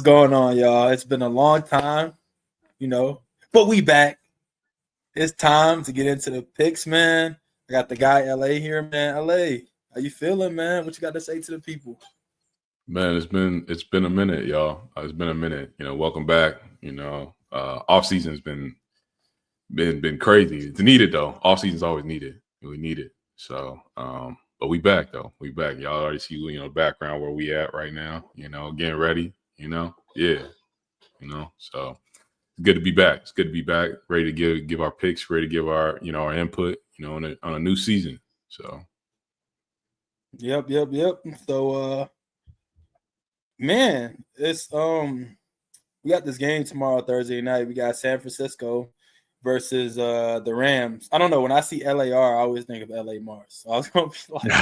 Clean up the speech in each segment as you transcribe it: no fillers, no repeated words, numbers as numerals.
going on, y'all? It's been a long time, but we back. It's time to get into the picks, man. I got the guy LA here, man. LA, how you feeling, man? What you got to say to the people? Man, it's been a minute, y'all. It's been a minute. Welcome back. Off season's been crazy. It's needed though. Off season's always needed. We need it. So, but we back though. We back. Y'all already see background where we at right now. Getting ready. Yeah. So it's good to be back. It's good to be back. Ready to give our picks. Ready to give our our input. On a new season. So. Yep. So, man, it's we got this game tomorrow, Thursday night. We got San Francisco versus the Rams. I don't know. When I see LAR, I always think of LA Mars. So I was gonna be like,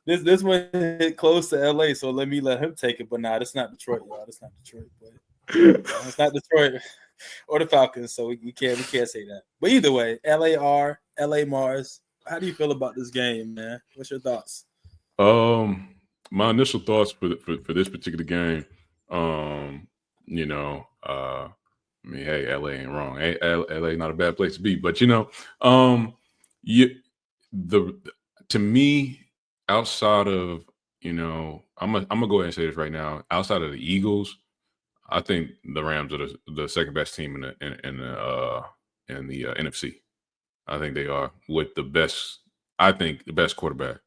this one hit close to LA, so let him take it. But nah, that's not Detroit, y'all. That's not Detroit. But it's not Detroit or the Falcons, so we can't say that. But either way, LAR, LA Mars. How do you feel about this game, man? What's your thoughts? My initial thoughts for this particular game, hey, LA ain't wrong. Hey, LA not a bad place to be, but to me, outside of I'm gonna go ahead and say this right now. Outside of the Eagles, I think the Rams are the second best team in the NFC. I think they are with the best. I think the best quarterback.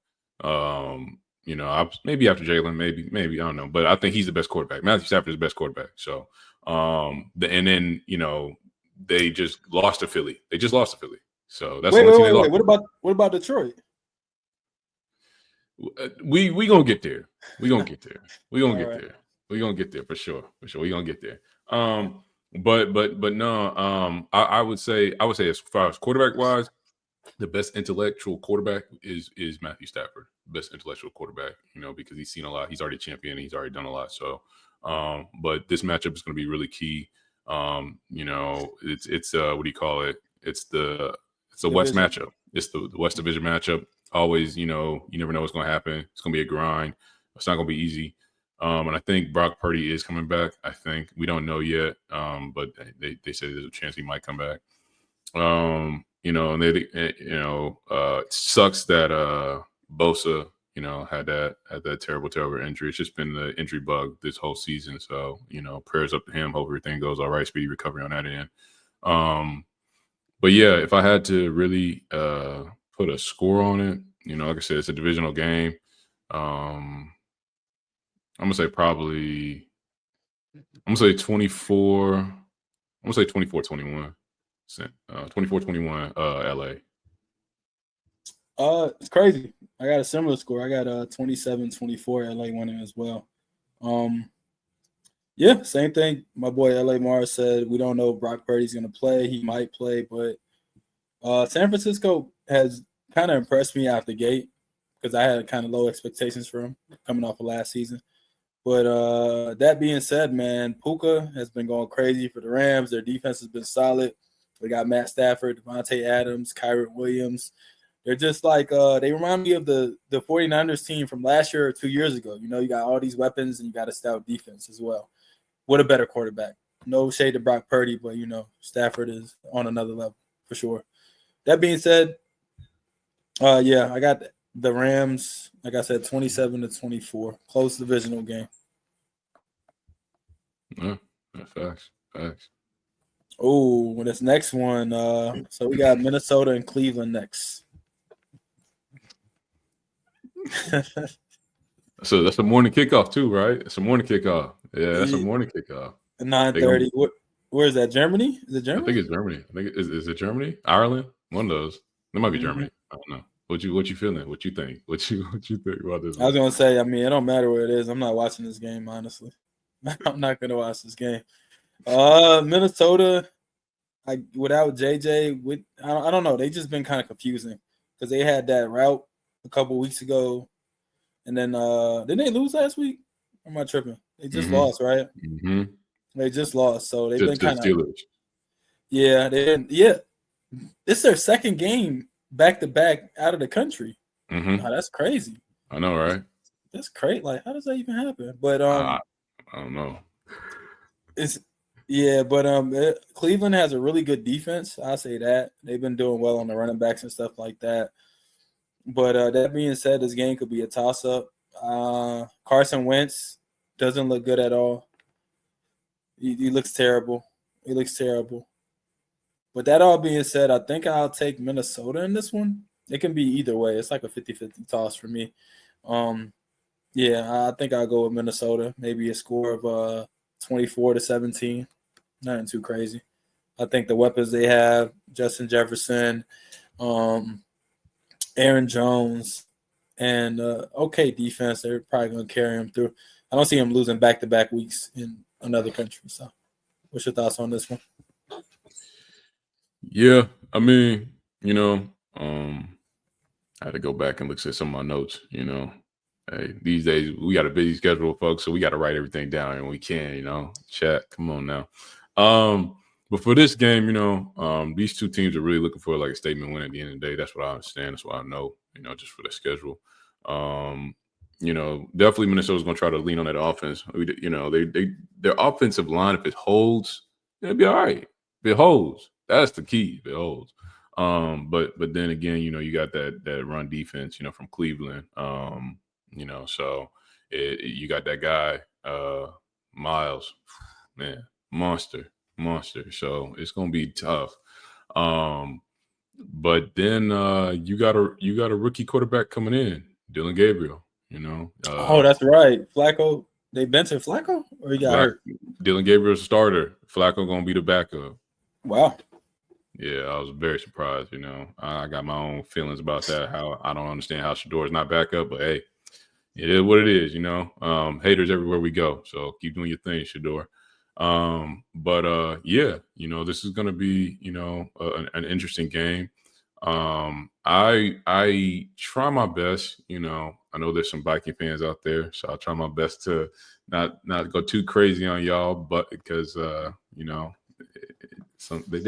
Maybe after Jalen, maybe I don't know, but I think he's the best quarterback. Matthew Stafford is the best quarterback. So, they just lost to Philly. So that's wait. What about Detroit? We gonna get there. We're gonna get there. We're gonna get there for sure. We're gonna get there. But no. I would say as far as quarterback wise, the best intellectual quarterback is Matthew Stafford. Best intellectual quarterback, because he's seen a lot. He's already a champion. He's already done a lot. So, but this matchup is going to be really key. It's what do you call it? It's the West matchup. It's the West Division matchup. Always, you never know what's going to happen. It's going to be a grind. It's not going to be easy. And I think Brock Purdy is coming back. I think we don't know yet, but they say there's a chance he might come back. And it sucks that Bosa, had that terrible injury. It's just been the injury bug this whole season. So, prayers up to him. Hope everything goes all right. Speedy recovery on that end. But yeah, if I had to really put a score on it, like I said, it's a divisional game. I'm gonna say 24. 24-21. 24-21 LA. It's crazy. I got a similar score. I got 27-24 LA winning as well. Yeah, same thing. My boy LA Mars said we don't know if Brock Purdy's gonna play. He might play, but San Francisco has kind of impressed me out the gate because I had kind of low expectations for him coming off of last season. But that being said, man, Puka has been going crazy for the Rams. Their defense has been solid. They got Matt Stafford, Devontae Adams, Kyron Williams. They're just like they remind me of the 49ers team from last year or 2 years ago. You got all these weapons and you got a stout defense as well. What a better quarterback. No shade to Brock Purdy, but, Stafford is on another level for sure. That being said, yeah, I got the Rams, like I said, 27-24. Close divisional game. Yeah, facts. Oh, this next one. So we got Minnesota and Cleveland next. So that's a morning kickoff too, right? It's a morning kickoff. Yeah, that's a morning kickoff. 9:30. Where is that? Germany? Is it Germany? I think it's Germany. Is it Germany? Ireland? One of those. It might be Germany. I don't know. What you feeling? What you think? What you think about this? I was gonna say, it don't matter where it is. I'm not watching this game, honestly. I'm not gonna watch this game. Minnesota, without JJ, I don't know. They just been kind of confusing because they had that route a couple weeks ago, and then didn't they lose last week? Or am I tripping? They just lost, right? Mm-hmm. They just lost, so they've been kind of. Steelers. Yeah, they didn't. Yeah, it's their second game back to back out of the country. Mm-hmm. Oh, that's crazy. I know, right? That's crazy. Like, how does that even happen? But I don't know. It's but Cleveland has a really good defense. I say that they've been doing well on the running backs and stuff like that. But that being said, this game could be a toss up. Carson Wentz doesn't look good at all. He looks terrible. He looks terrible. But that all being said, I think I'll take Minnesota in this one. It can be either way. It's like a 50-50 toss for me. I think I'll go with Minnesota. Maybe a score of 24-17. Nothing too crazy. I think the weapons they have, Justin Jefferson, Aaron Jones, and okay defense, they're probably going to carry him through. I don't see him losing back-to-back weeks in another country. So what's your thoughts on this one? Yeah, I mean, I had to go back and look at some of my notes. Hey, these days we got a busy schedule, folks, so we got to write everything down, and we can. Chat, come on now. But for this game, these two teams are really looking for like a statement win at the end of the day. That's what I understand. That's what I know. Just for the schedule. Definitely Minnesota's going to try to lean on that offense. Their offensive line, if it holds, it'll be all right. If it holds, that's the key. If it holds. But then again, you got that run defense, from Cleveland. So you got that guy, Miles, man, monster. So it's gonna be tough. But then you got a rookie quarterback coming in, Dylan Gabriel. That's right, Flacco. They benching Flacco, or he got hurt? Dylan Gabriel's a starter. Flacco gonna be the backup. Wow. Yeah, I was very surprised. I got my own feelings about that. How I don't understand how Shador's not back up, but hey, it is what it is. Haters everywhere we go. So keep doing your thing, Shador. This is going to be, an interesting game. I try my best, I know there's some Viking fans out there, so I'll try my best to not go too crazy on y'all, but because, they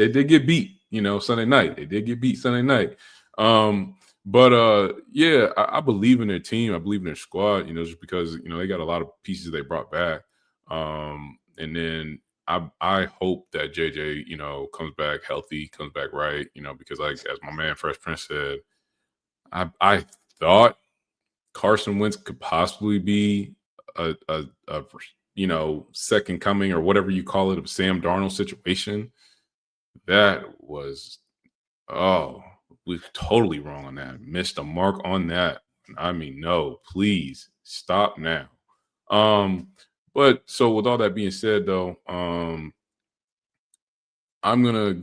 did get beat, Sunday night. They did get beat Sunday night. I believe in their team. I believe in their squad, just because, they got a lot of pieces they brought back. And then I hope that JJ, comes back healthy, comes back right, because like as my man Fresh Prince said, I thought Carson Wentz could possibly be a second coming or whatever you call it of Sam Darnold situation. That was we're totally wrong on that. Missed a mark on that. I mean, no, please stop now. But so with all that being said, though, I'm gonna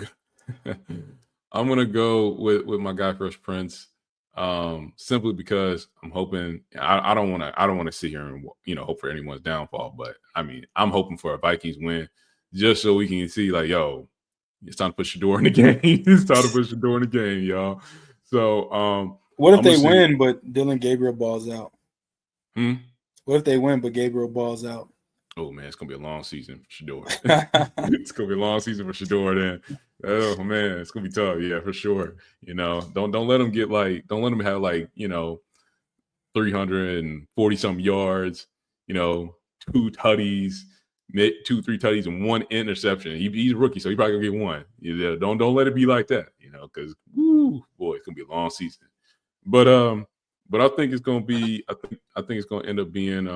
go with my guy Fresh Prince, simply because I'm hoping. I don't want to sit here and hope for anyone's downfall, but I mean, I'm hoping for a Vikings win, just so we can see like, yo, it's time to put Shador in the game. It's time to put Shador in the game, y'all. So, what if they win, but Dylan Gabriel balls out? What if they win, but Gabriel balls out? Oh man, it's gonna be a long season for Shador. It's gonna be a long season for Shador. Then, oh man, it's gonna be tough. Yeah, for sure. Don't let him get don't let him have 340 some yards. 2 tutties, 2-3 tutties, and 1 interception. He's a rookie, so he probably gonna get 1. Don't let it be like that. Because boy, it's gonna be a long season. But I think it's gonna be. I think it's gonna end up being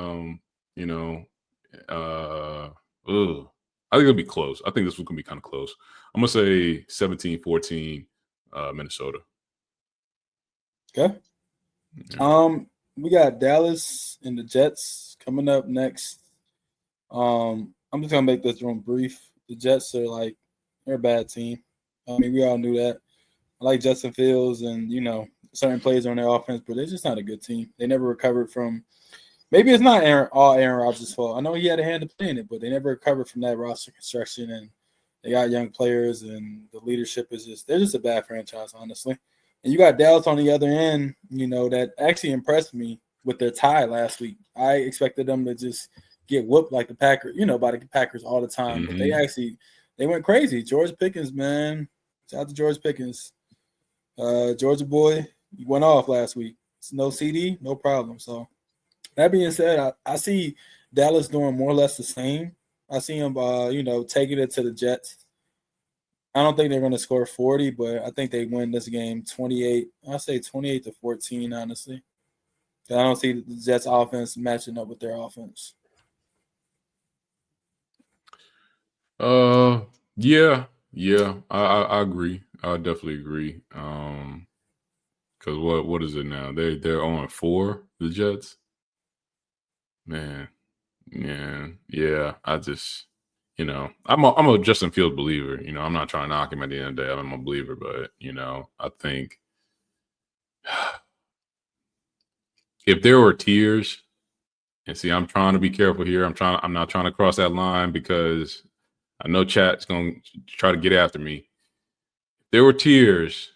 I think it'll be close. I think this one's gonna be kind of close. I'm gonna say 17-14 Minnesota. Okay. We got Dallas and the Jets coming up next. I'm just gonna make this one brief. The Jets are they're a bad team. I mean, we all knew that. I like Justin Fields and certain plays on their offense, but they're just not a good team. They never recovered from. Maybe it's not all Aaron Rodgers' fault. I know he had a hand to play in it, but they never recovered from that roster construction, and they got young players, and the leadership is they're just a bad franchise, honestly. And you got Dallas on the other end, that actually impressed me with their tie last week. I expected them to just get whooped like the Packers, by the Packers all the time, but they went crazy. George Pickens, man. Shout out to George Pickens. Georgia boy, he went off last week. It's no CD, no problem. So that being said, I see Dallas doing more or less the same. I see him, taking it to the Jets. I don't think they're going to score 40, but I think they win this game 28. I'll say 28-14, honestly. I don't see the Jets offense matching up with their offense. Yeah, I agree. I definitely agree. Because what is it now? They're on 4, the Jets. Man, yeah. I just, I'm a Justin Fields believer. I'm not trying to knock him at the end of the day. I'm a believer, but I think if there were tiers, and see, I'm trying to be careful here. I'm not trying to cross that line because I know chat's going to try to get after me. If there were tiers,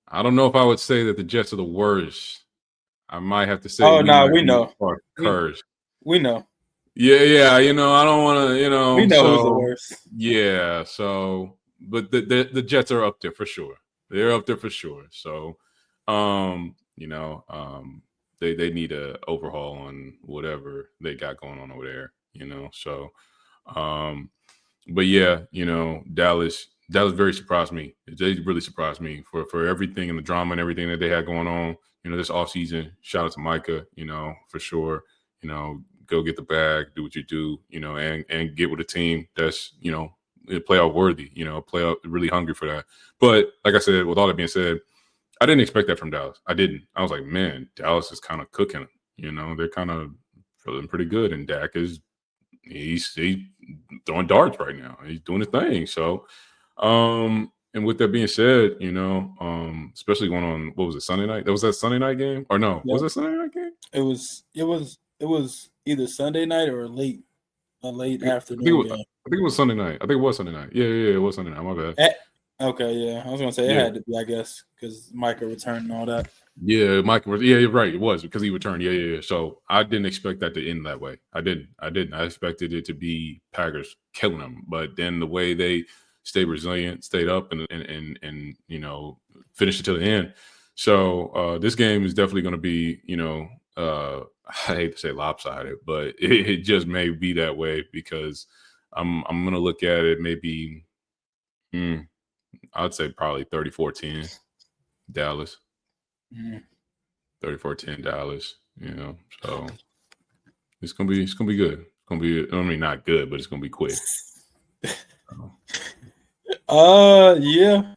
I don't know if I would say that the Jets are the worst. I might have to say Oh, we no, might we be know. cursed. We know. Yeah. I don't want to, We know who's the so worst. yeah. So, but the Jets are up there for sure. They're up there for sure. So, they need a overhaul on whatever they got going on over there. So, but yeah, Dallas very surprised me. They really surprised me for everything and the drama and everything that they had going on. This offseason. Shout out to Micah, for sure. Go get the bag, do what you do, and get with a team that's, playoff worthy, playoff really hungry for that. But like I said, with all that being said, I didn't expect that from Dallas. I didn't. I was like, man, Dallas is kind of cooking. They're kind of feeling pretty good, and Dak is he's throwing darts right now. He's doing his thing. So, and with that being said, especially going on, what was it, Sunday night? That was that Sunday night game, or no? Yep. Was that Sunday night game? It was either Sunday night or a late afternoon game. I think it was Sunday night. Yeah, it was Sunday night. My bad. Okay, yeah. I was gonna say it had to be, I guess, because Micah returned and all that. Yeah, Mike was. Yeah, you're right. It was because he returned. Yeah. So I didn't expect that to end that way. I didn't. I expected it to be Packers killing them, but then the way they stayed resilient, stayed up, and finished it to the end. So this game is definitely going to be, I hate to say lopsided, but it just may be that way because I'm going to look at it maybe. I'd say probably 34-10 Dallas. 34-10 Dallas, so it's gonna be good. It's gonna be, I mean, not good, but it's gonna be quick. Yeah.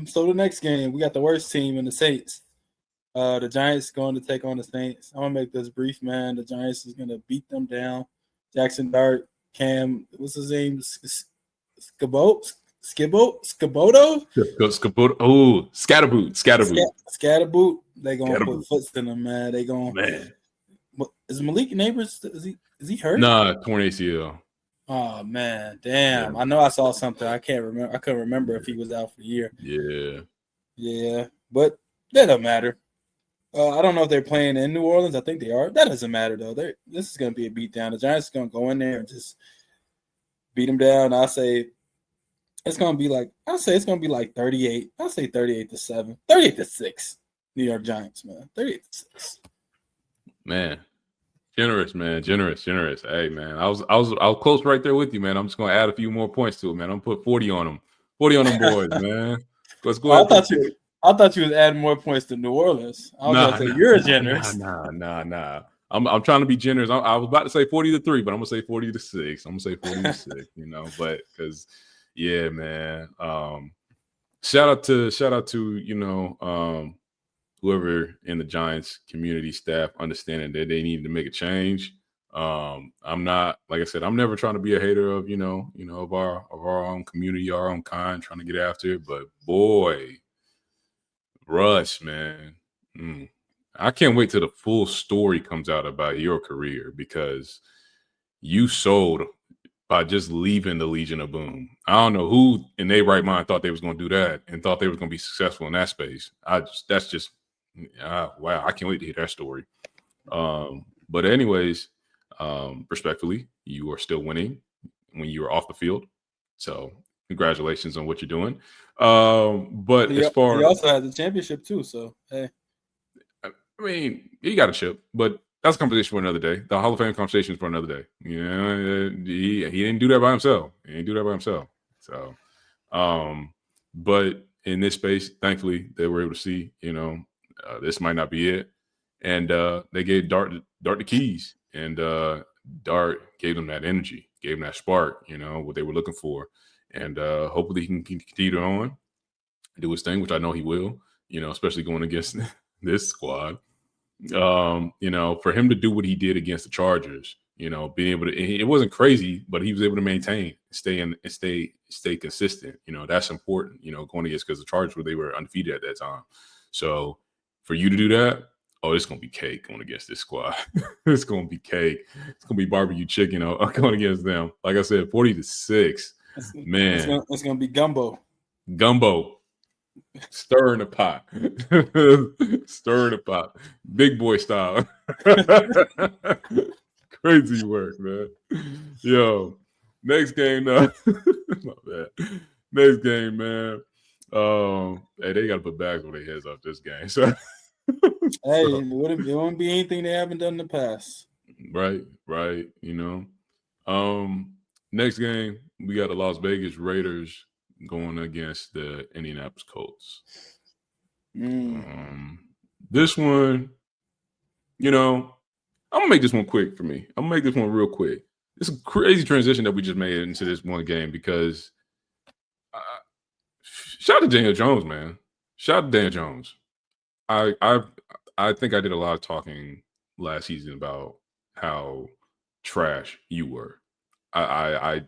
So the next game, we got the worst team in the Saints. The Giants going to take on the Saints. I'm gonna make this brief, man. The Giants is gonna beat them down. Jackson Dart, Cam, what's his name? Skibodo? Oh, Scatterboot. They gonna put foots in them, man. They gonna. Man. Is Malik Neighbors? Is he hurt? Nah, torn ACL. Oh man, damn! Yeah. I know I saw something. I can't remember. I couldn't remember if he was out for the year. Yeah, but that doesn't matter. I don't know if they're playing in New Orleans. I think they are. That doesn't matter though. This is gonna be a beatdown. The Giants are gonna go in there and just beat them down. I'll say it's gonna be like 38. I'll say 38-7, 38-6. New York Giants, man. 38-6. Man. Generous, man. Generous. Hey, man. I was close right there with you, man. I'm just gonna add a few more points to it, man. I'm gonna put 40 on them. 40 on them boys, man. Let's go ahead. I thought you was adding more points to New Orleans. I was gonna say you're generous. Nah. I'm trying to be generous. I was about to say 40-3, but I'm gonna say 40-6. I'm gonna say 40-6. But because yeah, man. Shout out to whoever in the Giants community staff understanding that they needed to make a change. I'm not, like I said, I'm never trying to be a hater of, of our own community, our own kind, trying to get after it. But boy, Russ, man, I can't wait till the full story comes out about your career because you sold by just leaving the Legion of Boom. I don't know who in their right mind thought they was going to do that and thought they was going to be successful in that space. Wow, I can't wait to hear that story. But anyways, respectfully, you are still winning when you are off the field. So congratulations on what you're doing. But he also has the championship too. So hey, I mean, he got a chip, but that's a conversation for another day. The Hall of Fame conversation is for another day. You know, he didn't do that by himself. He didn't do that by himself. So, but in this space, thankfully, they were able to see, this might not be it. And they gave Dart the keys. And Dart gave them that energy, gave them that spark, what they were looking for. And hopefully he can continue on, do his thing, which I know he will, especially going against this squad. For him to do what he did against the Chargers, being able to, it wasn't crazy, but he was able to maintain, stay consistent. That's important, going against, because the Chargers, they were undefeated at that time. So for you to do that, it's going to be cake going against this squad. It's going to be cake. It's going to be barbecue chicken going against them. Like I said, 40-6, man. It's going to be gumbo. Stir in the pot. Stir in the pot. Big boy style. Crazy work, man. Yo, next game now. My bad. Next game, man. Hey, they got to put bags on their heads off this game. So, hey, it wouldn't be anything they haven't done in the past. Right. Next game, we got the Las Vegas Raiders going against the Indianapolis Colts. This one, I'm gonna make this one quick for me. I'm gonna make this one real quick. It's a crazy transition that we just made into this one game, because shout out to Daniel Jones, man. Shout out to Daniel Jones. I think I did a lot of talking last season about how trash you were. But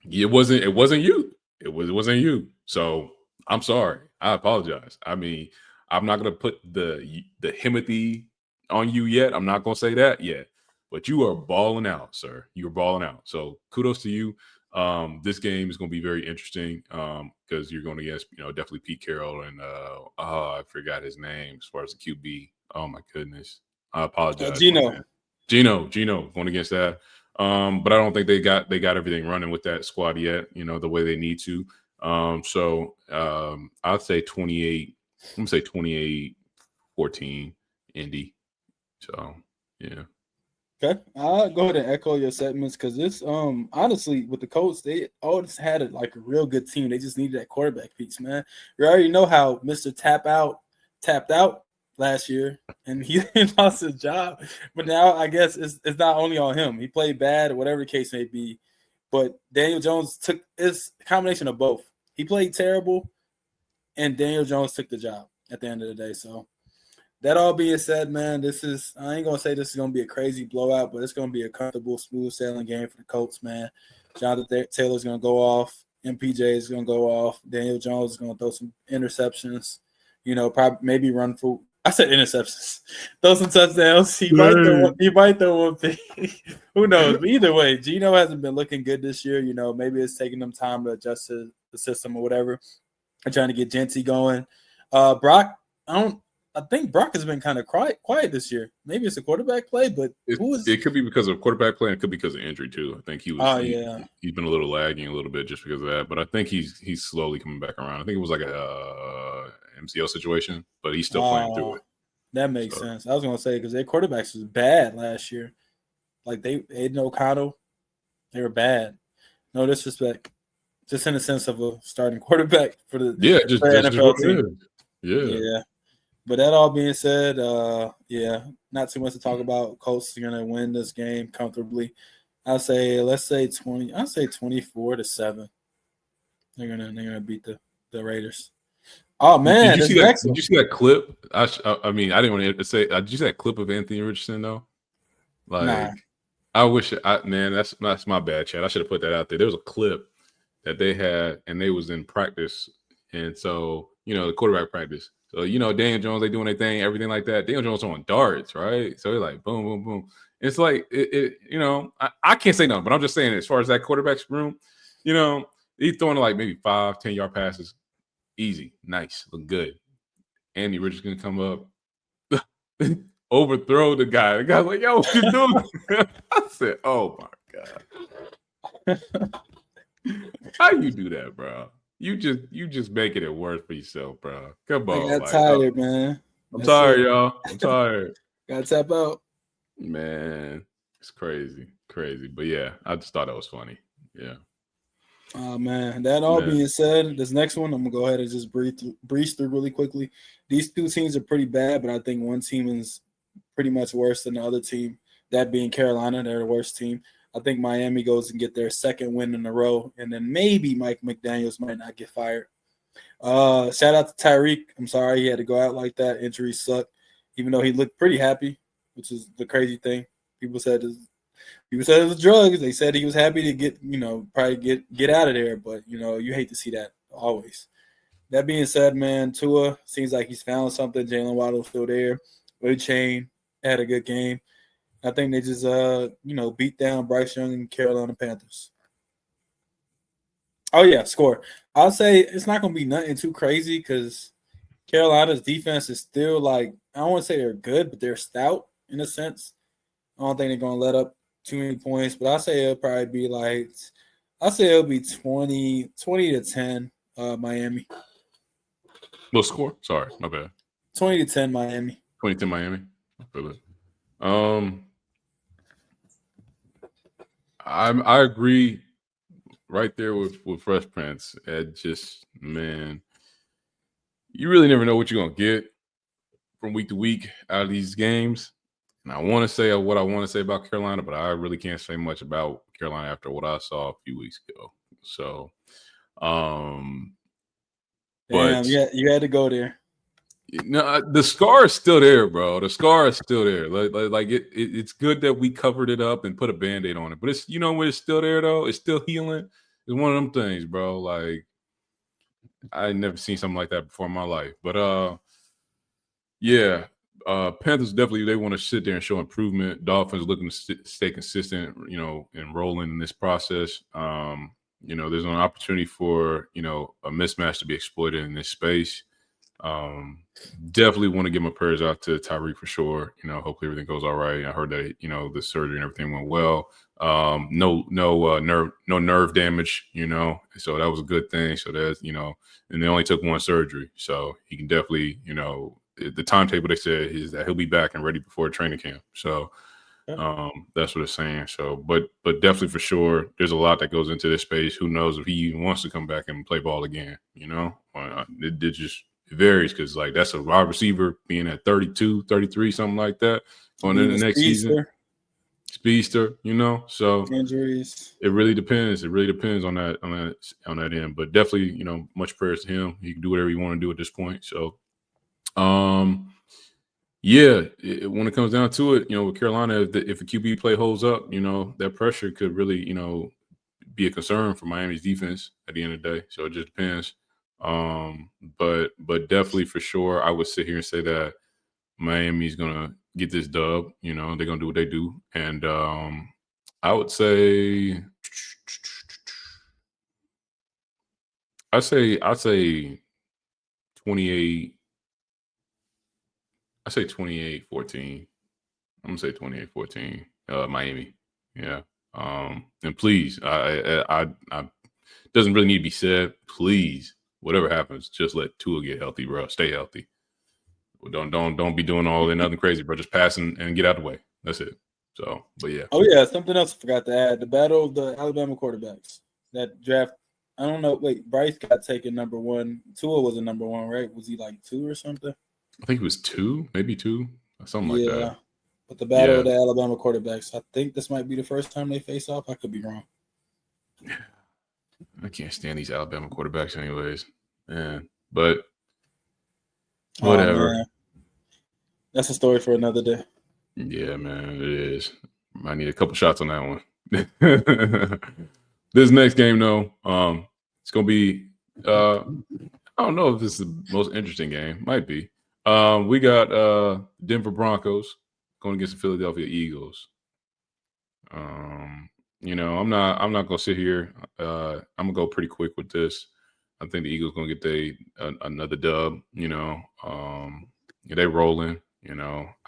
it wasn't you. It wasn't you. So I'm sorry. I apologize. I mean, I'm not gonna put the Himothy on you yet. I'm not gonna say that yet. But you are balling out, sir. You are balling out. So kudos to you. This game is gonna be very interesting because you're going against, definitely Pete Carroll and I forgot his name as far as the QB. Oh my goodness. I apologize. Gino going against that. But I don't think they got everything running with that squad yet, the way they need to. So I'd say 28. I'm gonna say 28-14 Indy. So yeah. Okay, I'll go ahead and echo your sentiments, because this honestly, with the Colts, they always had a real good team. They just needed that quarterback piece, man. We already know how Mr. tapped out last year, and he lost his job. But now I guess it's not only on him. He played bad, or whatever the case may be. But Daniel Jones it's a combination of both. He played terrible, and Daniel Jones took the job at the end of the day. So that all being said, man, I ain't gonna say this is gonna be a crazy blowout, but it's gonna be a comfortable, smooth sailing game for the Colts, man. Jonathan Taylor's gonna go off, MPJ is gonna go off, Daniel Jones is gonna throw some interceptions, probably maybe run for. I said interceptions. Throw some touchdowns. He might throw one thing. Who knows? But either way, Gino hasn't been looking good this year. Maybe it's taking them time to adjust to the system or whatever. I'm trying to get Genty going. Brock, I think Brock has been kind of quiet this year. Maybe it's a quarterback play, but it could be because of quarterback play, and it could be because of injury too. I think he's been a little lagging a little bit just because of that. But I think he's slowly coming back around. I think it was like a MCL situation, but he's still playing through it. That makes sense. I was gonna say, because their quarterbacks was bad last year. Like Aiden O'Connell, they were bad. No disrespect, just in the sense of a starting quarterback for the NFL team. Yeah. But that all being said, not too much to talk about. Colts are gonna win this game comfortably. Let's say 24-7. They're gonna beat the Raiders. Oh man, did you see that clip? I mean, I didn't want to say. Did you see that clip of Anthony Richardson though? Nah. I wish. That's my bad, Chad. I should have put that out there. There was a clip that they had, and they was in practice, and so the quarterback practice. So Daniel Jones, they doing their thing, everything like that. Daniel Jones on darts, right? So they're like boom, boom, boom. It's like I can't say nothing, but I'm just saying, as far as that quarterback's room, he's throwing like maybe 5-10 yard passes. Easy, nice, look good. Andy Richards gonna come up, overthrow the guy. The guy's like, "Yo, what you doing?" I said, "Oh my god, how you do that, bro? You just making it worse for yourself, bro. Come on, I got tired, man. I'm tired, y'all. I'm tired. Gotta tap out. Man, it's crazy. But yeah, I just thought that was funny. Yeah. Oh man. That all being said, this next one I'm gonna go ahead and just breeze through really quickly. These two teams are pretty bad, but I think one team is pretty much worse than the other team. That being Carolina, they're the worst team. I think Miami goes and get their second win in a row, and then maybe Mike McDaniels might not get fired. Shout out to Tyreek. I'm sorry he had to go out like that. Injuries suck, even though he looked pretty happy, which is the crazy thing. People said it was drugs. They said he was happy to get, probably get out of there, but you hate to see that always. That being said, man, Tua seems like he's found something. Jalen Waddle's still there. Willie Chain had a good game. I think they just beat down Bryce Young and Carolina Panthers. Oh yeah, score. I'll say it's not gonna be nothing too crazy because Carolina's defense is still like, I don't want to say they're good, but they're stout in a sense. I don't think they're gonna let up too many points, but I'll say it'll be 20 to 10 Miami. What score? Sorry, my bad. 20 to 10 Miami. 20 to Miami. I feel it. I agree right there with Fresh Prince. It just, man, you really never know what you're gonna get from week to week out of these games. And I want to say what I want to say about Carolina, but I really can't say much about Carolina after what I saw a few weeks ago. So, Damn, yeah, you had to go there. No, the scar is still there, bro. The scar is still there. It's good that we covered it up and put a Band-Aid on it. But it's when it's still there though, it's still healing. It's one of them things, bro. Like I never seen something like that before in my life. But yeah. Panthers definitely they want to sit there and show improvement. Dolphins looking to stay consistent, and rolling in this process. There's an opportunity for a mismatch to be exploited in this space. Definitely want to give my prayers out to Tyreek for sure. Hopefully everything goes all right. I heard that the surgery and everything went well. No nerve damage. So that was a good thing. So that's and they only took one surgery, so he can definitely the timetable they said is that he'll be back and ready before training camp. So that's what it's saying. So, but definitely for sure, there's a lot that goes into this space. Who knows if he even wants to come back and play ball again? It varies because like that's a wide receiver being at 32, 33, something like that going into the next season. Speedster, so injuries. It really depends. It really depends on that end. But definitely, much prayers to him. He can do whatever he want to do at this point. So yeah, when it comes down to it, with Carolina, if a QB play holds up, that pressure could really, be a concern for Miami's defense at the end of the day. So it just depends. But definitely for sure, I would sit here and say that Miami's gonna get this dub. They're gonna do what they do, and I would say, I'd say 28. I say 28-14. I'm gonna say 28-14. Miami. Yeah. And please, I doesn't really need to be said. Please, whatever happens, just let Tua get healthy, bro. Stay healthy. Don't be doing all that nothing crazy, bro. Just pass and get out of the way. That's it. So, but yeah. Oh yeah, something else I forgot to add: the battle of the Alabama quarterbacks. That draft. I don't know. Wait, Bryce got taken number 1. Tua was a number 1, right? Was he like 2 or something? I think it was 2, maybe 2, something like that. But the battle of the Alabama quarterbacks, I think this might be the first time they face off. I could be wrong. I can't stand these Alabama quarterbacks anyways. Man. But whatever. Oh, that's a story for another day. Yeah, man, it is. I need a couple shots on that one. This next game, though, it's gonna be I don't know if this is the most interesting game. Might be. We got Denver Broncos going against the Philadelphia Eagles. I'm not gonna sit here. I'm gonna go pretty quick with this. I think the Eagles gonna get another dub. They rolling.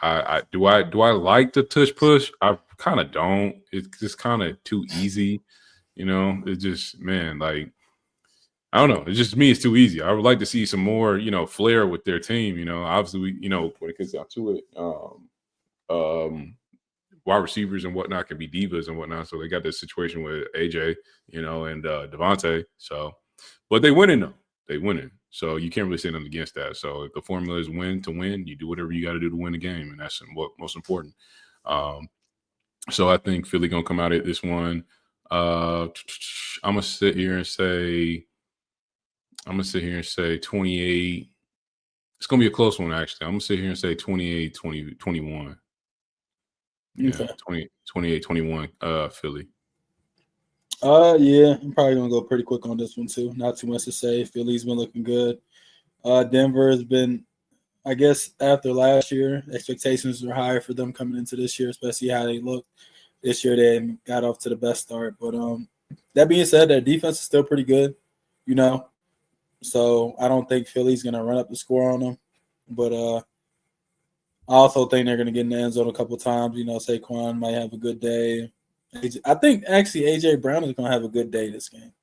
I like the tush push. I kind of don't. It's just kind of too easy. It's just, man, like, I don't know. It's just me. It's too easy. I would like to see some more, flair with their team. Obviously, when it comes down to it, wide receivers and whatnot can be divas and whatnot. So they got this situation with AJ, and Devontae. So, but they winning though. They winning. So you can't really say nothing against that. So if the formula is win to win, you do whatever you got to do to win the game, and that's what most important. So I think Philly gonna come out at this one. I'm gonna sit here and say 28. It's gonna be a close one, actually. I'm gonna sit here and say 28, 20, 21. Yeah, Okay. 28, 21, Philly. Yeah, I'm probably gonna go pretty quick on this one too. Not too much to say. Philly's been looking good. Denver has been, I guess, after last year, expectations are higher for them coming into this year, especially how they look. This year they got off to the best start. But that being said, their defense is still pretty good, you know. So I don't think Philly's gonna run up the score on them. But I also think they're gonna get in the end zone a couple times. Saquon might have a good day. I think actually AJ Brown is gonna have a good day this game.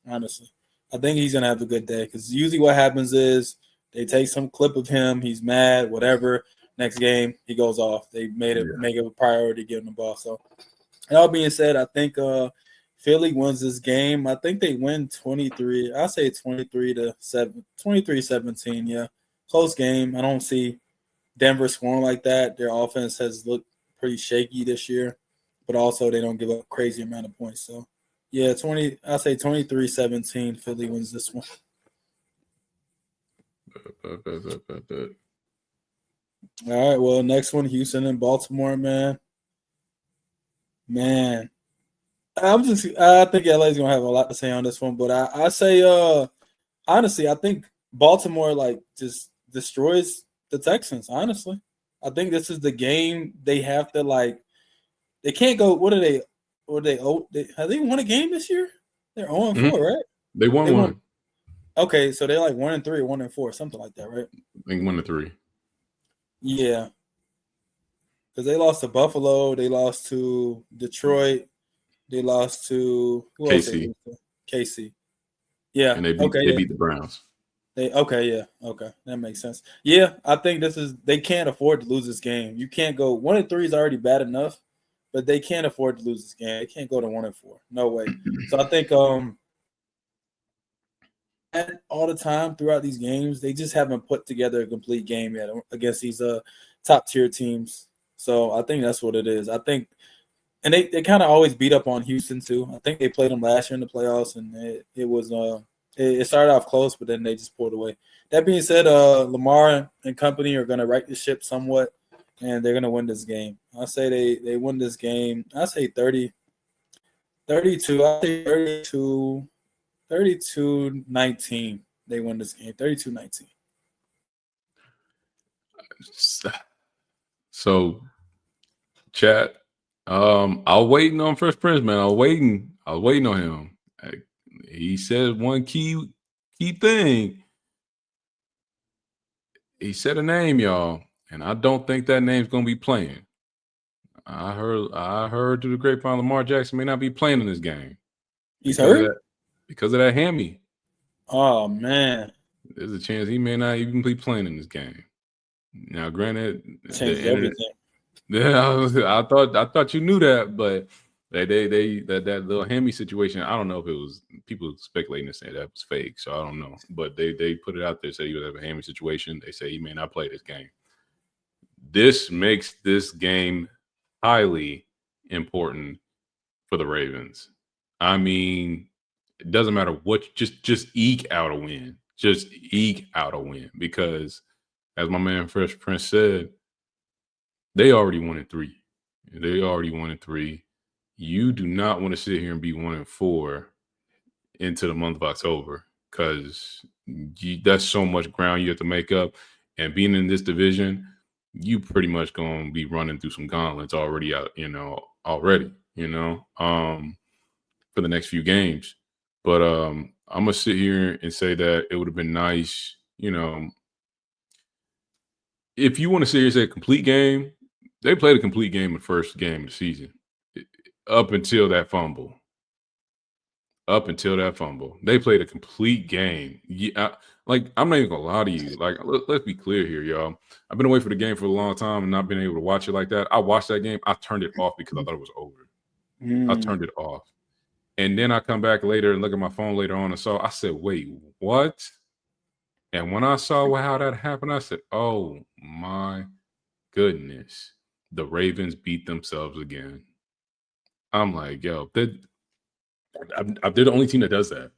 Honestly, I think he's gonna have a good day because usually what happens is they take some clip of him, he's mad, whatever. Next game he goes off. They make it a priority to give him the ball. So, that all being said, I think Philly wins this game. I think they win 23. I say 23-7, 23-17. Yeah, close game. I don't see Denver scoring like that. Their offense has looked pretty shaky this year, but also they don't give up a crazy amount of points. So, yeah, I say 23-17. Philly wins this one. All right, well, next one, Houston and Baltimore, man. I think LA's gonna have a lot to say on this one, but I say honestly, I think Baltimore just destroys the Texans, honestly. I think this is the game they have to they can't go. What are they? Have they won a game this year? They're 0-4, right? They won one. Okay, so they're 1-3 or 1-4, something like that, right? I think 1-3. Yeah. Because they lost to Buffalo, they lost to Detroit, they lost to who else? KC. Yeah. And they beat the Browns. Okay, that makes sense. Yeah, I think they can't afford to lose this game. You can't go 1-3 is already bad enough, but they can't afford to lose this game. They can't go to 1-4. No way. So I think all the time throughout these games, they just haven't put together a complete game yet against these top tier teams. So I think that's what it is. I think, and they kind of always beat up on Houston too. I think they played them last year in the playoffs, and it started off close, but then they just pulled away. That being said, Lamar and company are going to right the ship somewhat, and they're going to win this game. I say they win this game. I say 32. I say 32-19. They win this game. 32-19. So, chat. I was waiting on Fresh Prince, man. I was waiting on him. He said one key thing. He said a name, y'all, and I don't think that name's gonna be playing. I heard through the grapevine Lamar Jackson may not be playing in this game. He's hurt? Because of that hammy. Oh, man. There's a chance he may not even be playing in this game. Now, granted, changes everything. Yeah, I thought you knew that, but that little hammy situation. I don't know if it was people speculating and saying that was fake, so I don't know. But they put it out there, say he would have a hammy situation. They say he may not play this game. This makes this game highly important for the Ravens. I mean, it doesn't matter what, just eke out a win. Just eke out a win because, as my man Fresh Prince said, they already won in 3. They already won in 3. You do not want to sit here and be 1-4 into the month of October because that's so much ground you have to make up. And being in this division, you pretty much going to be running through some gauntlets already out, for the next few games. But I'm going to sit here and say that it would have been nice, if you want to sit here and say a complete game, they played a complete game in the first game of the season up until that fumble. up until that fumble. They played a complete game. Yeah, like I'm not even gonna lie to you. Like let's be clear here, y'all. I've been away for the game for a long time and not been able to watch it like that. I watched that game. I turned it off because I thought it was over. I turned it off, and then I come back later and look at my phone later on and saw. I said, "Wait, what?" And when I saw how that happened, I said, "Oh my goodness, the Ravens beat themselves again." I'm like, yo, they're the only team that does that.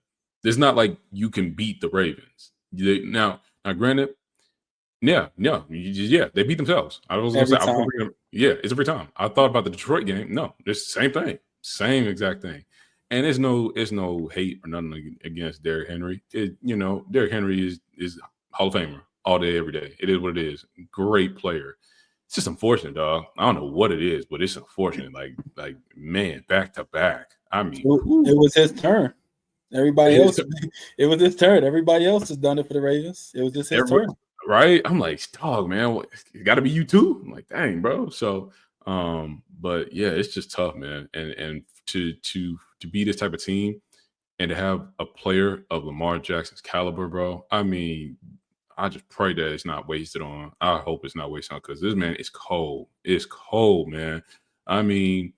It's not like you can beat the Ravens. Now, granted, they beat themselves. I was gonna Every say, time. it's every time. I thought about the Detroit game. No, it's the same thing, same exact thing. And it's no hate or nothing against Derrick Henry. Derrick Henry is Hall of Famer all day, every day. It is what it is. Great player. It's just unfortunate, dog. I don't know what it is, but it's unfortunate. Like man, back to back. I mean, it was his turn. Everybody else, it was his turn. Everybody else has done it for the Ravens. It was just his turn. Right? I'm like, dog, man, it got to be you too. I'm like, dang, bro. So, but yeah, it's just tough, man. And to be this type of team and to have a player of Lamar Jackson's caliber, bro. I mean, I just pray that it's not wasted on. I hope it's not wasted on because this man is cold. It's cold, man. I mean,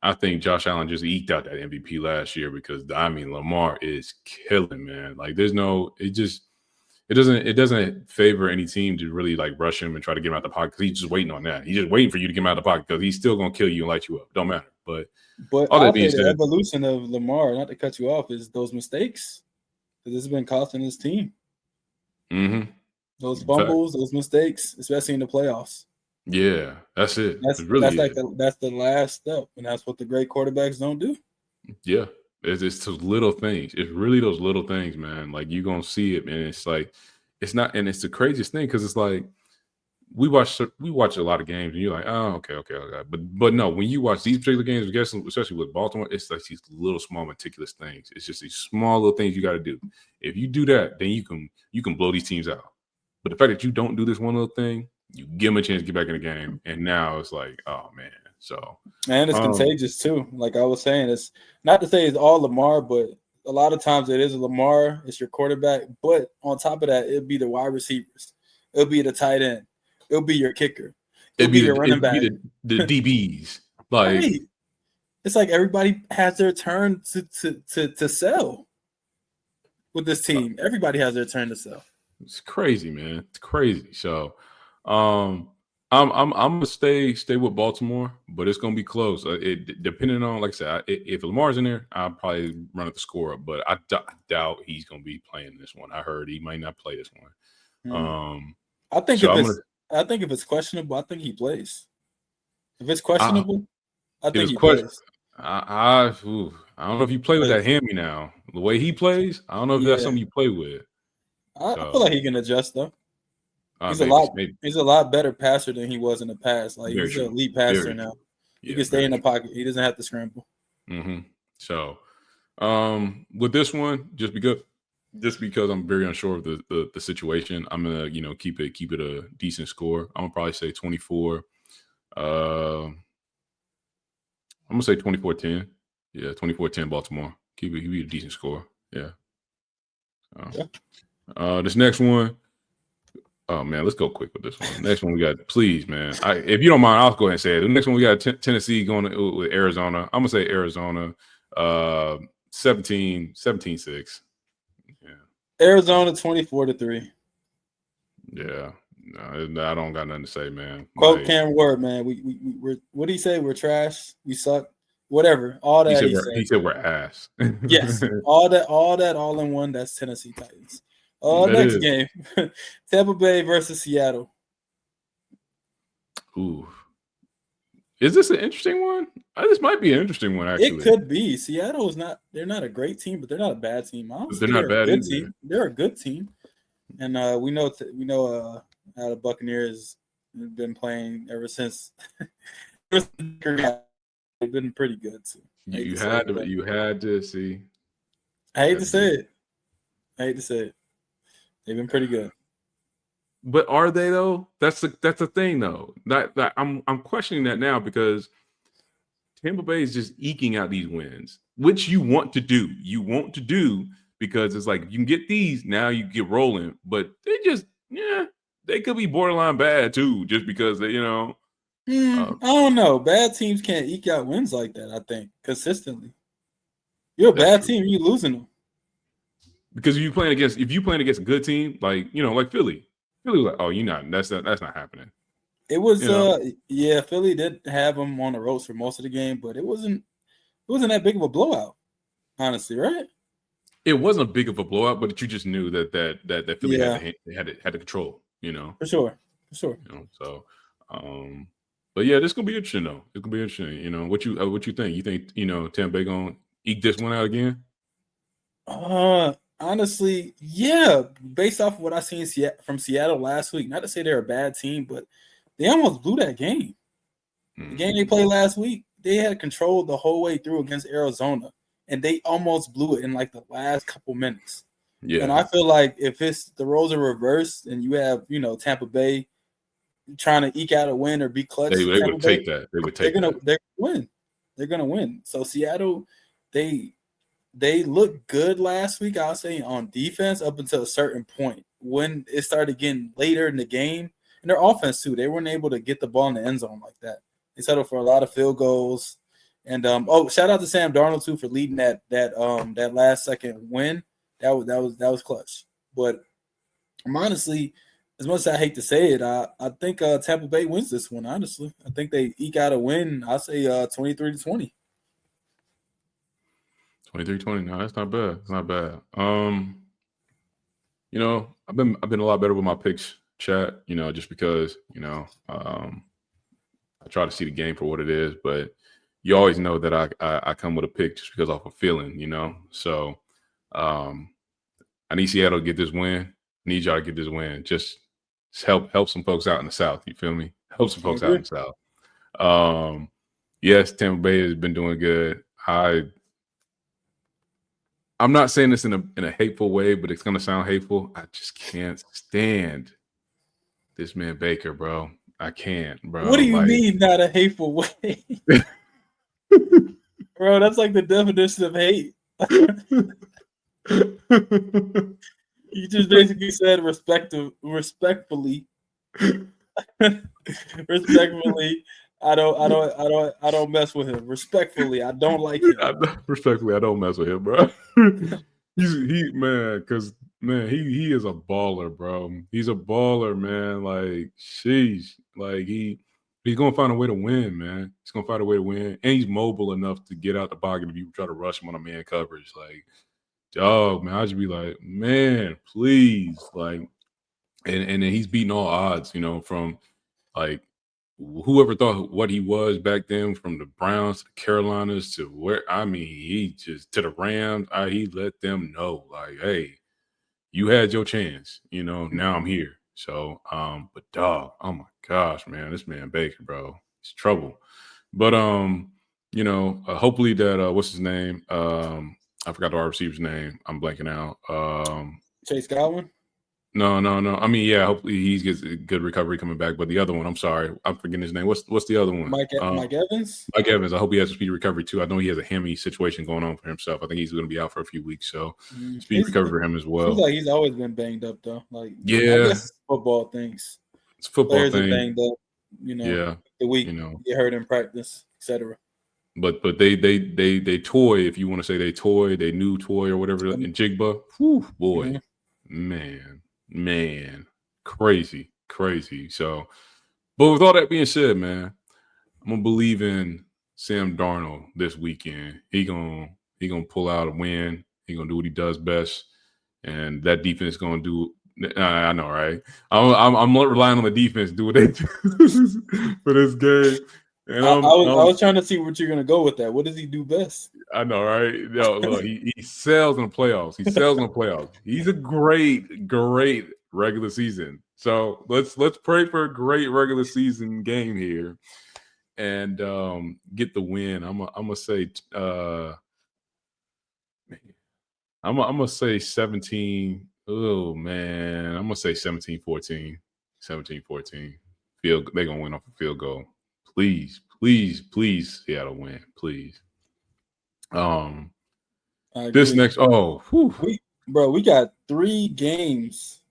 I think Josh Allen just eked out that MVP last year because Lamar is killing, man. Like it doesn't favor any team to really like rush him and try to get him out the pocket because he's just waiting on that. He's just waiting for you to get him out of the pocket because he's still gonna kill you and light you up. Don't matter. But all that being said, the evolution of Lamar, not to cut you off, is those mistakes. Because this has been costing his team. Mm-hmm. Those fumbles, those mistakes, especially in the playoffs. Yeah, that's it. That's the last step, and that's what the great quarterbacks don't do. Yeah, it's those little things. It's really those little things, man. Like you're gonna see it, man. It's like it's not, and it's the craziest thing because it's like we watch a lot of games, and you're like, oh, okay. But no, when you watch these particular games, especially with Baltimore, it's like these little small meticulous things. It's just these small little things you got to do. If you do that, then you can blow these teams out. But the fact that you don't do this one little thing, you give them a chance to get back in the game, and now it's like, oh man. So and it's contagious too. Like I was saying, it's not to say it's all Lamar, but a lot of times it is Lamar. It's your quarterback, but on top of that, it'll be the wide receivers. It'll be the tight end. It'll be your kicker. It'll be your running back. The DBs. Like right. It's like everybody has their turn to sell with this team. Everybody has their turn to sell. It's crazy, man. It's crazy. So, I'm gonna stay with Baltimore, but it's gonna be close. It depending on, like I said, if Lamar's in there, I'll probably run at the score up. But I doubt he's gonna be playing this one. I heard he might not play this one. I think if it's questionable, I think he plays. If it's questionable, I think he plays. I don't know if you play with that hammy now. The way he plays, I don't know if that's something you play with. I feel like he can adjust though. He's a lot better passer than he was in the past. Like he's an elite passer now. He can stay in the pocket. He doesn't have to scramble. Mm-hmm. So, with this one, just because I'm very unsure of the situation, I'm gonna keep it a decent score. I'm gonna probably say 24. I'm gonna say 24-10. Yeah, 24-10 Baltimore. Keep it a decent score. Yeah. This next one. Oh man, let's go quick with this one. Next one we got, please, man. If you don't mind, I'll go ahead and say it. The next one we got Tennessee going with Arizona. I'm gonna say Arizona 17-6. Yeah. Arizona 24-3. Yeah. No, I don't got nothing to say, man. Quote Cam Ward, man. We're what did he say? We're trash. We suck. Whatever. All that he said we're ass. Yes. All in one. That's Tennessee Titans. Next game. Tampa Bay versus Seattle. Ooh. Is this an interesting one? This might be an interesting one, actually. It could be. Seattle is not – they're not a great team, but they're not a bad team. They're not bad either. Team. They're a good team. And we know how the Buccaneers have been playing ever since they've been pretty good too. You had to see. I hate to say it. They've been pretty good. But are they though? That's the thing though. That I'm questioning that now because Tampa Bay is just eking out these wins. which you want to do. You want to do because it's like you can get these now, you get rolling, but they just they could be borderline bad too, just because they I don't know. Bad teams can't eke out wins like that. I think consistently. You're a bad team, you losing them. Because if you playing against a good team, like like Philly was like, oh, that's not happening. It was Philly did have them on the ropes for most of the game, but it wasn't that big of a blowout, honestly, right? It wasn't big of a blowout, but you just knew that Philly had the control, For sure. So but yeah, this gonna be interesting though. It's gonna be interesting. What you think? You think Tampa Bay gonna eke this one out again? Honestly, yeah. Based off of what I seen from Seattle last week, not to say they're a bad team, but they almost blew that game. The game they played last week, they had control the whole way through against Arizona, and they almost blew it in like the last couple minutes. Yeah. And I feel like if the roles are reversed and you have Tampa Bay trying to eke out a win or be clutch, they would take that. They would take that. They're gonna win. They're gonna win. So Seattle, they looked good last week, I'll say, on defense up until a certain point. When it started getting later in the game, and their offense too, they weren't able to get the ball in the end zone like that. They settled for a lot of field goals. And shout out to Sam Darnold too for leading that last second win. That was clutch. But I'm honestly, as much as I hate to say it, I think Tampa Bay wins this one. Honestly, I think they eke out a win. I'll say 23-20. 23-20. No, that's not bad. It's not bad. I've been a lot better with my picks, chat. Just because I try to see the game for what it is, but you always know that I come with a pick just because off a feeling, So I need Seattle to get this win. Need y'all to get this win. Just help some folks out in the South. You feel me? Help some folks out in the South. Yes, Tampa Bay has been doing good. I'm not saying this in a hateful way, but it's gonna sound hateful. I just can't stand this man Baker, bro. I can't, bro. What do you mean not a hateful way? Bro, that's like the definition of hate. You just basically said respectfully. Respectfully, I don't mess with him. Respectfully, I don't like him. Respectfully, I don't mess with him, bro. He is a baller, bro. He's a baller, man. Like, sheesh. Like he's gonna find a way to win, man. He's gonna find a way to win. And he's mobile enough to get out the pocket if you try to rush him on a man coverage. Like, dog, man, I should be like, man, please. Like, and then he's beating all odds, from like whoever thought what he was back then, from the Browns to the Carolinas to he just to the Rams. He let them know, like, hey, you had your chance, now I'm here. So, but dog, oh my gosh, man, this man Baker, bro, he's trouble. But hopefully that what's his name? I forgot the wide receiver's name. I'm blanking out. Chase Godwin. No. I mean, yeah, hopefully he gets a good recovery coming back. But the other one, I'm sorry, I'm forgetting his name. What's the other one? Mike Evans. Mike Evans. I hope he has a speedy recovery too. I know he has a hammy situation going on for himself. I think he's going to be out for a few weeks, so speedy recovery for him as well. Seems like he's always been banged up though. Like, yeah, I guess it's football things. It's football Players thing. Are banged up. The week get hurt in practice, etc. But they toy, if you want to say they new toy or whatever in Jigba. Whew, boy, man, crazy. So, but with all that being said, man, I'm gonna believe in Sam Darnold this weekend. He gonna pull out a win. He gonna do what he does best, and that defense gonna do. I know, right? I'm relying on the defense to do what they do for this game. And I was trying to see what you're gonna go with that. What does he do best? I know, right? No, look, he sells in the playoffs. He's a great regular season. So let's pray for a great regular season game here, and get the win. I'm gonna say I'm gonna say 17. Oh man, I'm gonna say 17-14. 17-14. They're gonna win off a field goal. Please, Seattle win, please. I This agree. next, We got 3 games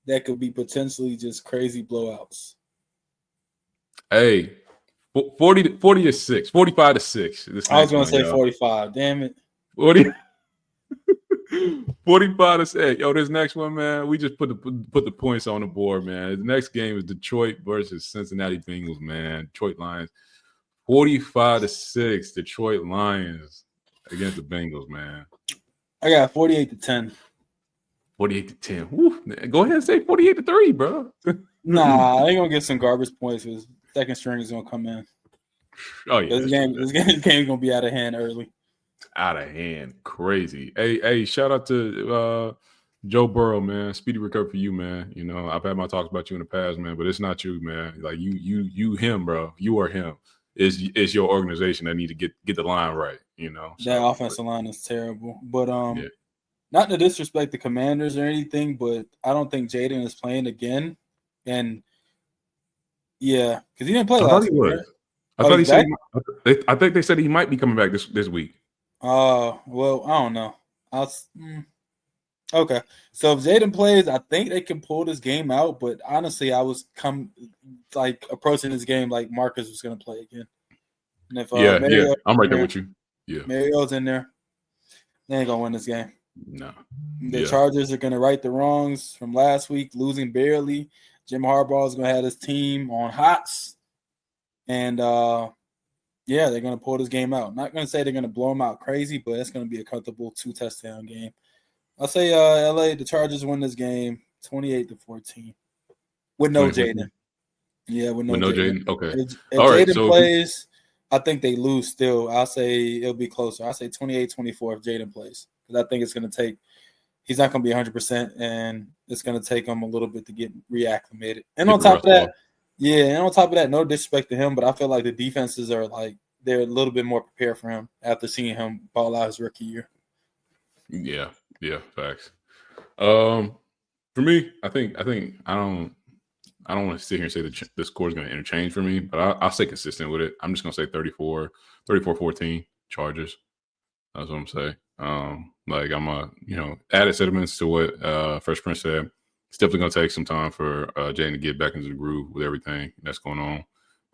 that could be potentially just crazy blowouts. hey, 40 to 6, 45 to 6. This I was next gonna one, say y'all. 45. Damn it. 40, 45 to 6. Yo, this next one, man. We just put the points on the board, man. The next game is Detroit versus Cincinnati Bengals, man. Detroit Lions. 45 to 6. Detroit Lions against the Bengals, man. I got 48 to 10. 48 to 10. Woo, go ahead and say 48 to 3, bro. Nah, they're gonna get some garbage points because second string is gonna come in. Oh yeah, This game's gonna be out of hand early. Out of hand, crazy. Hey, shout out to Joe Burrow, man. Speedy recovery for you, man. You know, I've had my talks about you in the past, man, but it's not you, man. Like you, him, bro. You are him. It's your organization that need to get the line right. You know, That so offensive line is terrible. But yeah. not to disrespect the Commanders or anything, but I don't think Jaden is playing again. And yeah, because he didn't play I thought last he week, was. right? I Oh, thought he's he said. back? I think they said he might be coming back this week. Well, I don't know. Okay. So if Jaden plays, I think they can pull this game out. But honestly, I was approaching this game like Marcus was going to play again. And if Yeah, Mario's I'm right in there there, with you. Yeah, Mario's in there, they ain't gonna win this game. no, The yeah, Chargers are gonna right the wrongs from last week, losing barely. Jim Harbaugh is gonna have his team on hots, and yeah, they're gonna pull this game out. Not gonna say they're gonna blow them out crazy, but it's gonna be a comfortable 2-touchdown game. I'll say LA, the Chargers win this game 28-14 with no 2014 Jaden. Yeah, with with no no Jaden. Jaden. Okay, If all right. Jaden So plays, I think they lose still. I'll say it'll be closer. I'll say 28-24 if Jaden plays. Because I think it's going to take – he's not going to be 100%, and it's going to take him a little bit to get reacclimated. And get on the top of rust off. that, no disrespect to him, but I feel like the defenses are they're a little bit more prepared for him after seeing him ball out his rookie year. Yeah, facts. For me, I think I don't want to sit here and say the score is going to interchange for me, but I'll stay consistent with it. I'm just going to say 34-14 Chargers. That's what I'm saying. Like I'm added sentiments to what Fresh Prince said. It's definitely going to take some time for Jane to get back into the groove with everything that's going on.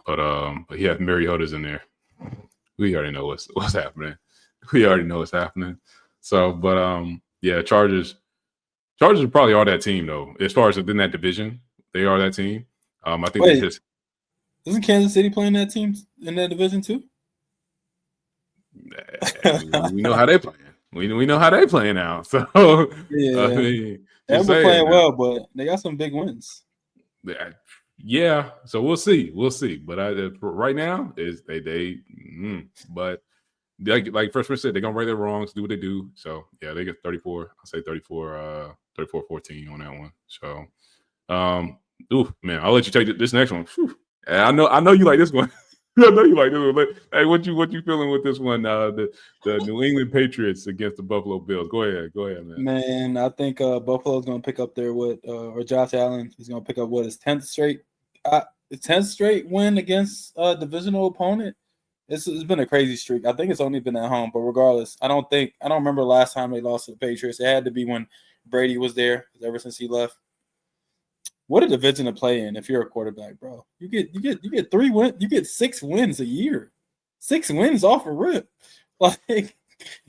But he has Mariota's in there. We already know what's happening. We already know what's happening. So, but yeah, Chargers are probably all that team though. As far as within that division, they are that team. I think they just isn't Kansas City playing that team in that division too? we know how they playing. We know how they playing now. So Yeah, I mean, they've just been saying playing now. well, but they got some big wins. Yeah, so we'll see. But right now is but like First said, they're gonna right their wrongs, do what they do. So yeah, they get 34. I'll say 34-14 on that one. So man, I'll let you take this next one. I know you like this one. I know you like this one. But, hey, what you feeling with this one? The New England Patriots against the Buffalo Bills. Go ahead, man. Man, I think Buffalo's going to pick up their or Josh Allen is going to pick up his 10th straight win against a divisional opponent. It's been a crazy streak. I think it's only been at home, but regardless, I don't remember the last time they lost to the Patriots. It had to be when Brady was there. Ever since he left. What a division to play in if you're a quarterback, bro. You get 3 wins. You get 6 wins a year. 6 wins off a rip. Like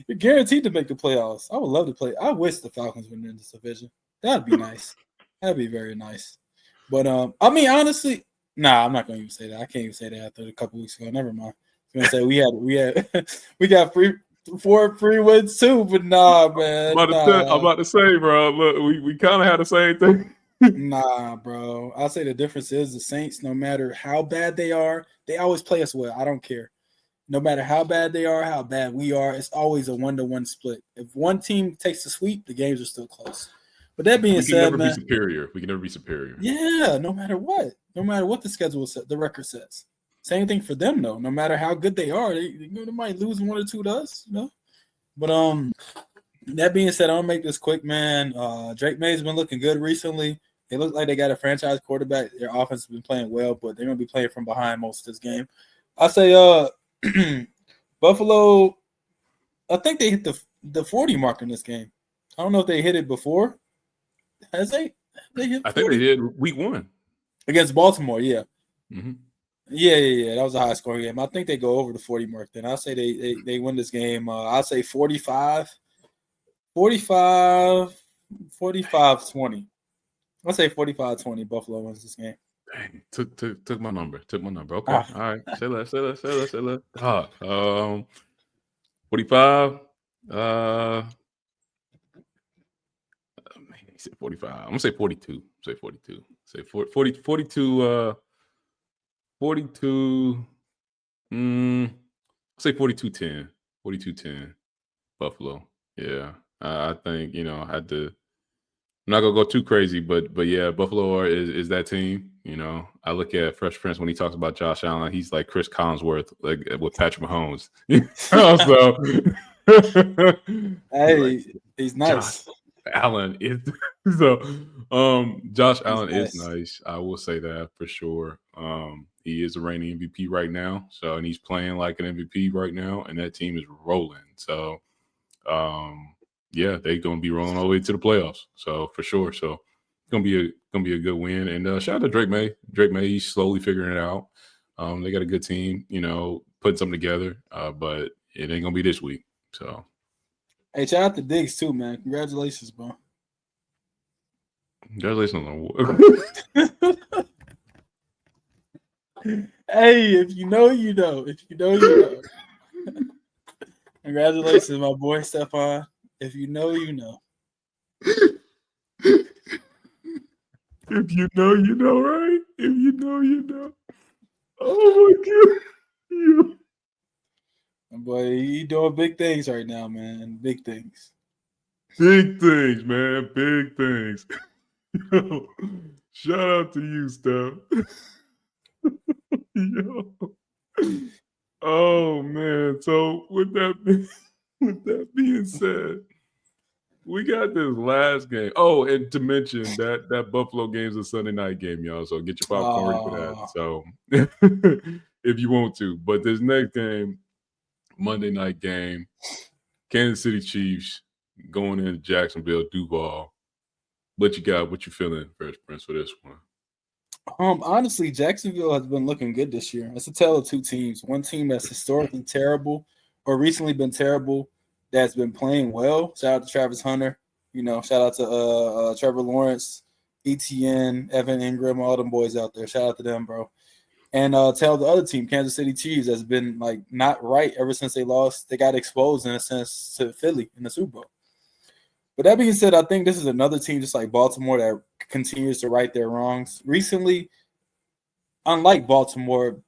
you're guaranteed to make the playoffs. I would love to play. I wish the Falcons were in this division. That'd be nice. That'd be very nice. But I mean, honestly, I'm not going to even say that. I can't even say that after a couple weeks ago. Never mind. I was going to say we got 4 free wins too, but nah, man. I'm about to say, bro. Look, we kind of had the same thing. Nah, bro. I'll say the difference is the Saints, no matter how bad they are, they always play us well. I don't care. No matter how bad they are, how bad we are, it's always a 1-to-1 split. If one team takes the sweep, the games are still close. But that being said, we can never be superior. Yeah, no matter what the schedule says, the record says. Same thing for them, though. No matter how good they are, they might lose 1 or 2 to us, But that being said, I'll make this quick, man. Drake May's been looking good recently. It looks like they got a franchise quarterback. Their offense has been playing well, but they're gonna be playing from behind most of this game. I say, Buffalo I think they hit the 40 mark in this game. I don't know if they hit it before. Has they hit I think they 40 did week 1 against Baltimore? Yeah. Mm-hmm. Yeah. That was a high scoring game. I think they go over the 40 mark. Then I'll say they win this game. I'll say 45, 45, 45-20. I'll say 45-20. Buffalo wins this game. Dang, took my number. Took my number. Okay. Ah, All right. Say less. 45. He said 45. I'm gonna say 42. Say 42. Say 40, 42. 42. Say 42-10. 42-10. Buffalo. Yeah. I think, I had to. I'm not gonna go too crazy, but yeah, Buffalo is that team. I look at Fresh Prince when he talks about Josh Allen. He's like Chris Collinsworth, like with Patrick Mahomes. So hey, he's Josh nice. Allen is so. Josh He's Allen is nice. nice. I will say that for sure. He is a reigning MVP right now. So, and he's playing like an MVP right now, and that team is rolling. So, yeah, they're gonna be rolling all the way to the playoffs. So for sure. So it's gonna be a good win. And shout out to Drake May. Drake May, he's slowly figuring it out. They got a good team, putting something together. But it ain't gonna be this week. So Hey, shout out to Diggs too, man. Congratulations, bro. congratulations on the Hey, if you know, you know. If you know, you know. Congratulations, my boy Stephon. If you know, you know. If you know, you know, right? If you know, you know. Oh my god. You. My boy, you doing big things right now, man. Big things. Big things, man. Big things. Yo, shout out to you, Steph. Yo. Oh man. So with that being said, we got this last game. Oh, and to mention that Buffalo game is a Sunday night game, y'all. So get your popcorn ready for that. So if you want to. But this next game, Monday night game, Kansas City Chiefs going into Jacksonville, Duval. What you got? What you feeling, Fresh Prince, for this one? Honestly, Jacksonville has been looking good this year. It's a tale of two teams. One team that's historically terrible or recently been terrible that's been playing well. Shout out to Travis Hunter. Shout out to Trevor Lawrence, ETN, Evan Ingram, all them boys out there. Shout out to them, bro. And tell the other team, Kansas City Chiefs, has been like not right ever since they lost. They got exposed in a sense to Philly in the Super Bowl. But that being said, I think this is another team just like Baltimore that continues to right their wrongs. Recently, unlike Baltimore,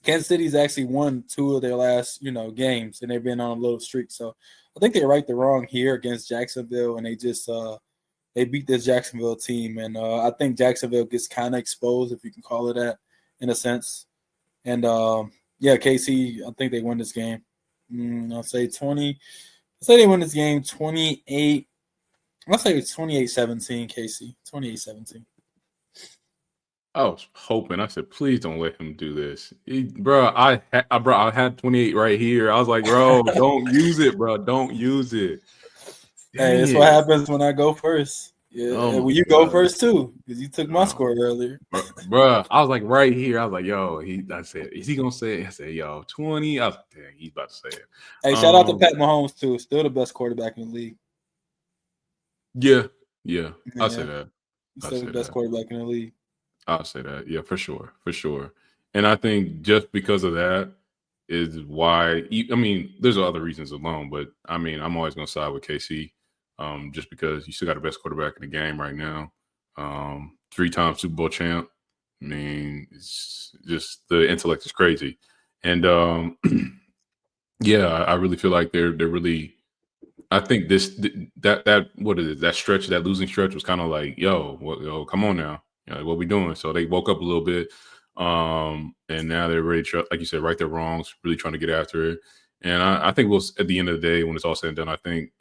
Kansas City's actually won 2 of their last, games, and they've been on a little streak. So I think they right the wrong here against Jacksonville, and they just they beat this Jacksonville team, and I think Jacksonville gets kind of exposed, if you can call it that, in a sense. And yeah, KC, I think they win this game. I'll say 20. I'll say they win this game 28. I'll say it's 28-17, KC. 28-17. I was hoping. I said, please don't let him do this, bro. I had 28 right here. I was like, bro, don't use it, bro. Don't use it. Hey, that's what happens when I go first. Yeah, Oh well, my you go God. first too, because you took my score earlier. Bro, I was like right here. I was like, yo, I said, is he gonna say it? I said, yo, 20. I was like, dang, he's about to say it. Hey, shout out to Pat Mahomes too. Still the best quarterback in the league. Yeah. I'll say Yeah, that. he's still the best quarterback in the league. I'll say that. Yeah, for sure. And I think just because of that is why. I mean, there's other reasons alone, but I mean, I'm always gonna side with KC, just because you still got the best quarterback in the game right now. 3-time Super Bowl champ. I mean, it's just the intellect is crazy, and yeah, I really feel like they're really. I think that what is it? That stretch, that losing stretch, was kind of like, yo, come on now, what we doing? So they woke up a little bit, and now they're ready to, like you said, right their wrongs, really trying to get after it. And I think at the end of the day, when it's all said and done, I think,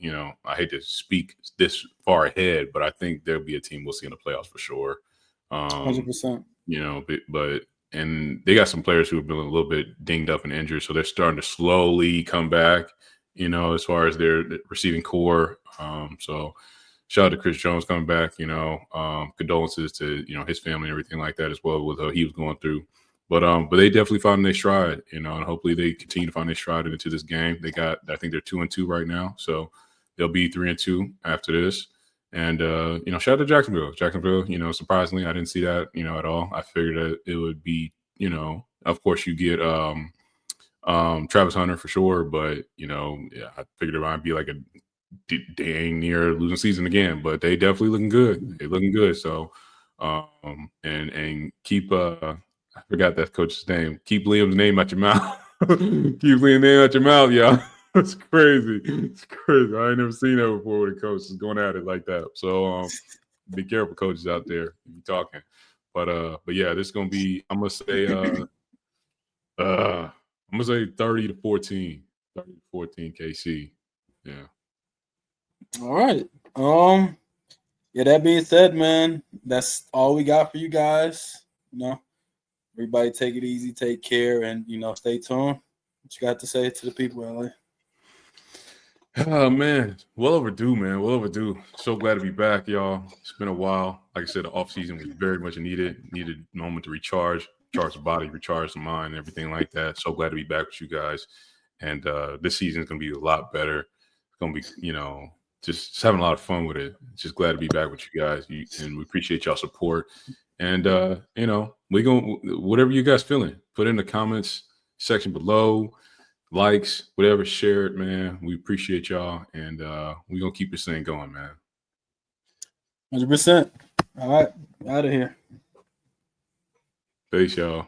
I hate to speak this far ahead, but I think there'll be a team we'll see in the playoffs for sure. 100%. But and they got some players who have been a little bit dinged up and injured, so they're starting to slowly come back. as far as their receiving core. So shout out to Chris Jones coming back, condolences to, his family and everything like that as well with what he was going through. But they definitely found their stride, and hopefully they continue to find their stride into this game. I think they're 2-2 right now. So they'll be 3-2 after this. And, shout out to Jacksonville. Jacksonville, surprisingly, I didn't see that, at all. I figured that it would be, of course you get Travis Hunter for sure, but, I figured it might be like a dang near losing season again, but they definitely looking good. They're looking good. So, and keep, I forgot that coach's name. Keep Liam's name out your mouth. Keep Liam's name out your mouth, y'all. It's crazy. It's crazy. I ain't never seen that before with a coach is going at it like that. So be careful, coaches out there, if you're talking. But yeah, this is gonna be, I'm gonna say 30-14. 30-14 KC. Yeah. All right. Yeah, that being said, man, that's all we got for you guys. Everybody take it easy, take care, and stay tuned. What you got to say to the people, LA? Oh man, well overdue, man. Well overdue. So glad to be back, y'all. It's been a while. Like I said, the off season was very much needed moment to recharge the body, recharge the mind, and everything like that. So glad to be back with you guys. And this season is gonna be a lot better. It's gonna be, just having a lot of fun with it. Just glad to be back with you guys. And we appreciate y'all support. And we gonna, whatever you guys feeling, put in the comments section below. Likes, whatever, share it, man. We appreciate y'all, and we're gonna keep this thing going, man. 100%. All right, out of here. Peace, y'all.